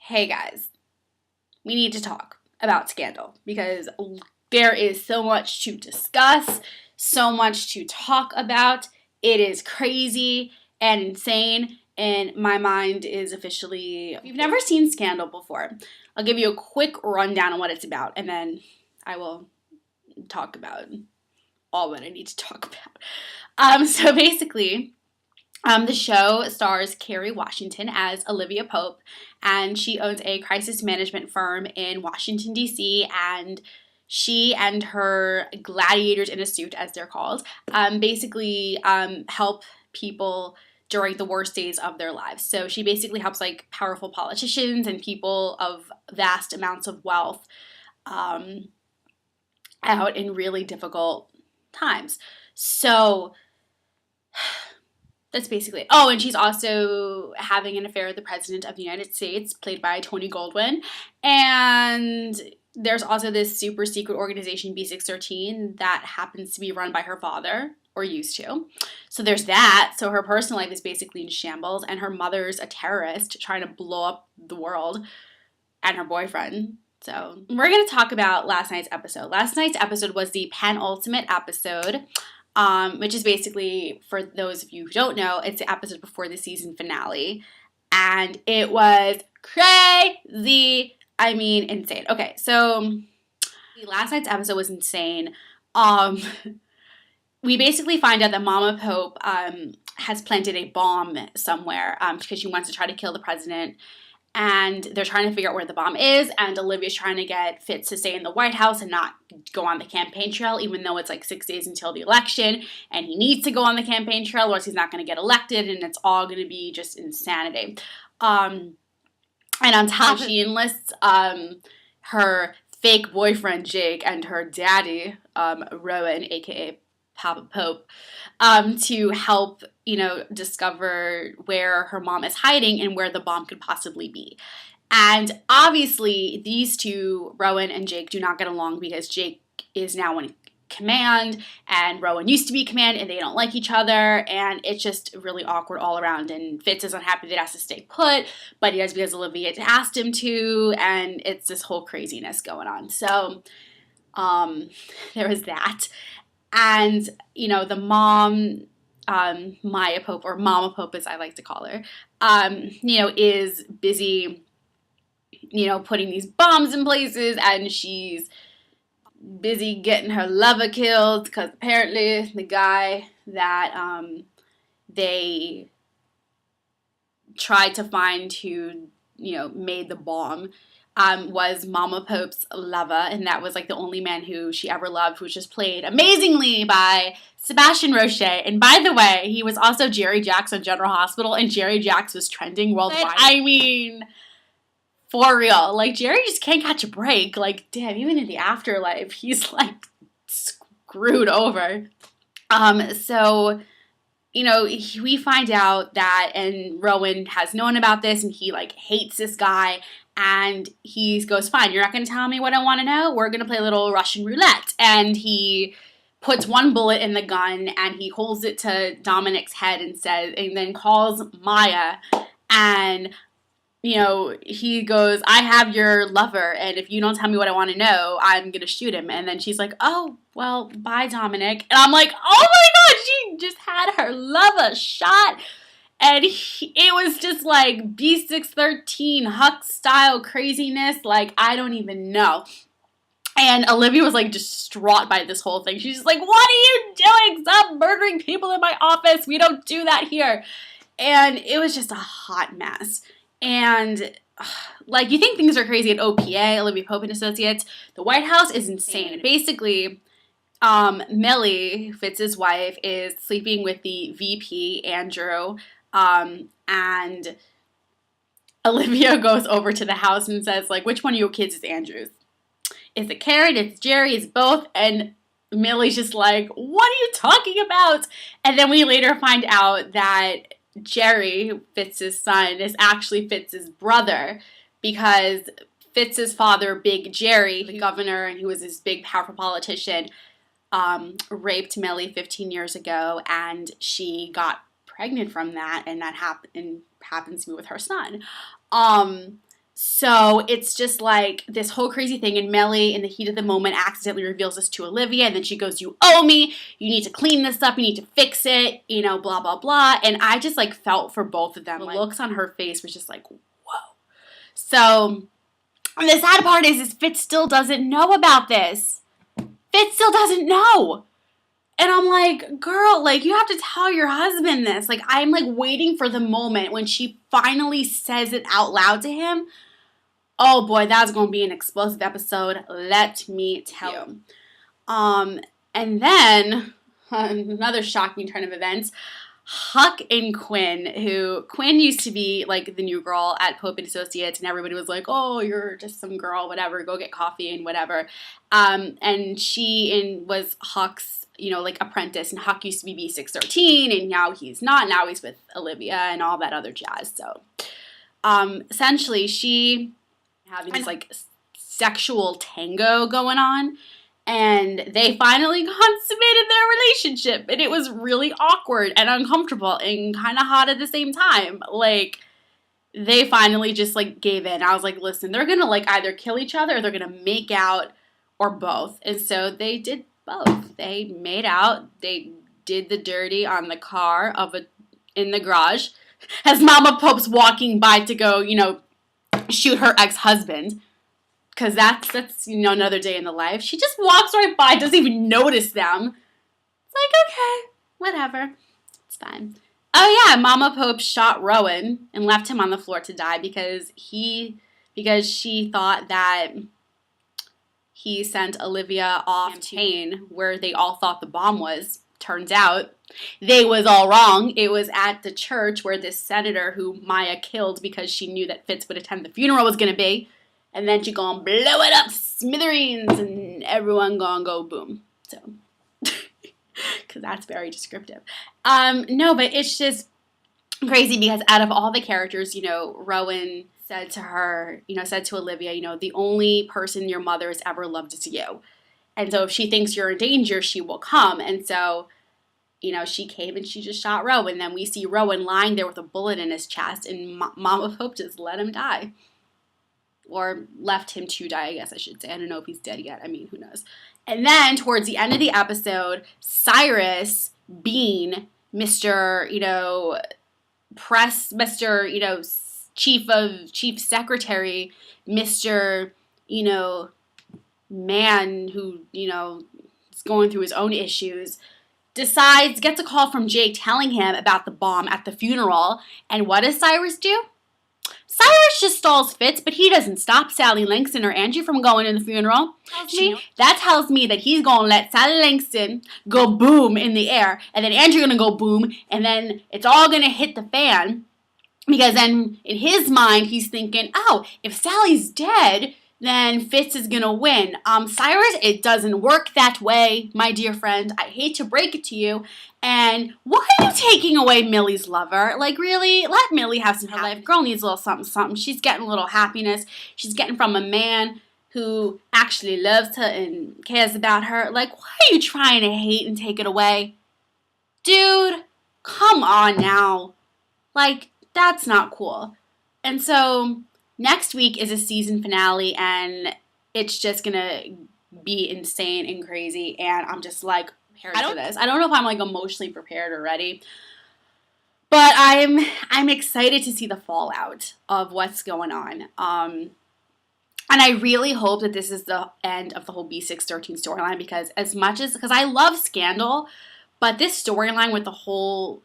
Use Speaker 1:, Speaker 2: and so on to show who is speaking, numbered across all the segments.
Speaker 1: Hey guys, we need to talk about Scandal because there is so much to discuss, so much to talk about. It is crazy and insane, and my mind is officially. If you've never seen Scandal before, I'll give you a quick rundown on what it's about, and then I will talk about all that I need to talk about. So basically, the show stars Kerry Washington as Olivia Pope, and she owns a crisis management firm in Washington, D.C., and she and her gladiators in a suit, as they're called, basically help people during the worst days of their lives. So she basically helps like powerful politicians and people of vast amounts of wealth um, out in really difficult times. So that's basically it. Oh, and she's also having an affair with the President of the United States, played by Tony Goldwyn. And there's also this super secret organization, B613, that happens to be run by her father, or used to. So there's that. So her personal life is basically in shambles, and her mother's a terrorist trying to blow up the world, and her boyfriend. So we're going to talk about last night's episode. Last night's episode was the penultimate episode. Which is basically, for those of you who don't know, it's the episode before the season finale. And it was crazy. I mean, insane. Okay, so last night's episode was insane. We basically find out that Mama Pope has planted a bomb somewhere because she wants to try to kill the president. And they're trying to figure out where the bomb is, and Olivia's trying to get Fitz to stay in the White House and not go on the campaign trail, even though it's like 6 days until the election, and he needs to go on the campaign trail or else he's not going to get elected, and it's all going to be just insanity. And on top, she enlists her fake boyfriend, Jake, and her daddy, Rowan, aka Papa Pope, to help, discover where her mom is hiding and where the bomb could possibly be. And obviously, these two, Rowan and Jake, do not get along because Jake is now in command and Rowan used to be command, and they don't like each other, and it's just really awkward all around. And Fitz is unhappy that he has to stay put, but he does because Olivia asked him to, and it's this whole craziness going on. So there was that. And, the mom, Maya Pope, or Mama Pope as I like to call her, is busy, putting these bombs in places, and she's busy getting her lover killed because apparently the guy that they tried to find who, made the bomb was Mama Pope's lover, and that was like the only man who she ever loved, who was just played amazingly by Sebastian Roche. And by the way, he was also Jerry Jacks on General Hospital, and Jerry Jacks was trending worldwide. I mean, for real, like Jerry just can't catch a break. Like, damn, even in the afterlife, he's like screwed over. So we find out that, and Rowan has known about this, and he like hates this guy. And he goes, fine, you're not going to tell me what I want to know? We're going to play a little Russian roulette. And he puts one bullet in the gun, and he holds it to Dominic's head and then calls Maya. And, he goes, I have your lover, and if you don't tell me what I want to know, I'm going to shoot him. And then she's like, oh, well, bye, Dominic. And I'm like, oh my God, she just had her lover shot. And it was just like B613 Huck style craziness. Like, I don't even know. And Olivia was like distraught by this whole thing. She's just like, what are you doing? Stop murdering people in my office. We don't do that here. And it was just a hot mess. And like, you think things are crazy at OPA, Olivia Pope and Associates. The White House is insane. Basically, Millie, Fitz's wife, is sleeping with the VP, Andrew. And Olivia goes over to the house and says, like, which one of your kids is Andrew's? Is it Karen? It's Jerry? It's both? And Millie's just like, what are you talking about? And then we later find out that Jerry, Fitz's son, is actually Fitz's brother, because Fitz's father, Big Jerry, the governor, and who was this big, powerful politician, raped Millie 15 years ago, and she got pregnant from that, and that happens to be with her son. So it's just like this whole crazy thing, and Mellie, in the heat of the moment, accidentally reveals this to Olivia, and then she goes, "You owe me, you need to clean this up, you need to fix it, you know, blah, blah, blah." And I just like felt for both of them. The looks on her face was just like, whoa. So the sad part is Fitz still doesn't know about this. Fitz still doesn't know. And I'm like, girl, like, you have to tell your husband this. Like, I'm like waiting for the moment when she finally says it out loud to him. Oh boy, that's going to be an explosive episode. Let me tell you. And then, another shocking turn of events. Huck and Quinn, who Quinn used to be like the new girl at Pope and Associates, and everybody was like, "Oh, you're just some girl, whatever. Go get coffee and whatever." And she was Huck's, you know, like apprentice, and Huck used to be B613, and now he's not. Now he's with Olivia and all that other jazz. So, essentially, she having this like sexual tango going on. And they finally consummated their relationship. And it was really awkward and uncomfortable and kind of hot at the same time. Like, they finally just, like, gave in. I was like, listen, they're going to, like, either kill each other or they're going to make out or both. And so they did both. They made out. They did the dirty on the car in the garage. As Mama Pope's walking by to go, you know, shoot her ex-husband. Because that's, you know, another day in the life. She just walks right by, doesn't even notice them. It's like, okay, whatever. It's fine. Oh, yeah, Mama Pope shot Rowan and left him on the floor to die because she thought that he sent Olivia off to where they all thought the bomb was. Turns out they was all wrong. It was at the church where this senator who Maya killed because she knew that Fitz would attend the funeral was going to be. And then she gonna blow it up smithereens and everyone gonna go boom. So, because that's very descriptive. No, but it's just crazy because out of all the characters, you know, Rowan said to Olivia, you know, the only person your mother has ever loved is you. And so if she thinks you're in danger, she will come. And so, you know, she came and she just shot Rowan. Then we see Rowan lying there with a bullet in his chest and Mama Pope just let him die. Or left him to die, I guess I should say. I don't know if he's dead yet. I mean, who knows? And then, towards the end of the episode, Cyrus Bean, Mr., you know, chief secretary, Mr., you know, man who, you know, is going through his own issues, gets a call from Jake telling him about the bomb at the funeral. And what does Cyrus do? Cyrus just stalls Fitz, but he doesn't stop Sally Langston or Angie from going to the funeral. That tells me that he's going to let Sally Langston go boom in the air, and then Angie going to go boom, and then it's all going to hit the fan, because then in his mind he's thinking, oh, if Sally's dead, then Fitz is going to win. Cyrus, it doesn't work that way, my dear friend. I hate to break it to you. And why are you taking away Millie's lover? Like, really? Let Millie have some her life. Girl needs a little something, something. She's getting a little happiness. She's getting from a man who actually loves her and cares about her. Like, why are you trying to hate and take it away? Dude, come on now. Like, that's not cool. And so next week is a season finale, and it's just gonna be insane and crazy, and I'm just like prepared for this. I don't know if I'm like emotionally prepared or ready, but I'm excited to see the fallout of what's going on. And I really hope that this is the end of the whole B613 storyline, because I love Scandal, but this storyline with the whole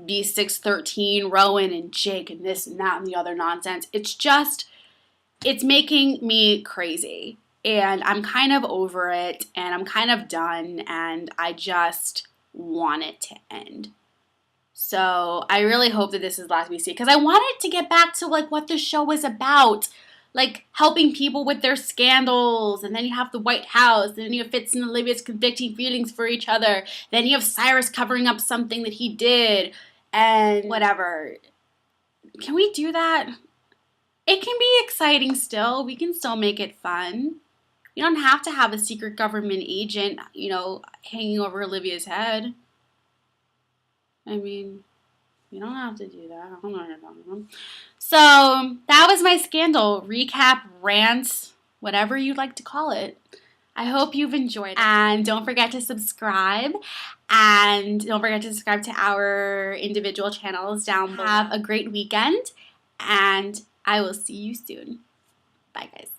Speaker 1: B613, Rowan and Jake and this and that and the other nonsense, it's making me crazy. And I'm kind of over it, and I'm kind of done, and I just want it to end. So I really hope that this is the last we see, because I wanted to get back to like what the show was about. Like helping people with their scandals, and then you have the White House, and then you have Fitz and Olivia's conflicting feelings for each other, then you have Cyrus covering up something that he did, and whatever. Can we do that? It can be exciting still. We can still make it fun. You don't have to have a secret government agent, you know, hanging over Olivia's head. I mean, You don't have to do that. I don't know what you're talking about. So that was my scandal recap, rant, whatever you'd like to call it. I hope you've enjoyed it. And don't forget to subscribe. And don't forget to subscribe to our individual channels down below. Have a great weekend. And I will see you soon. Bye, guys.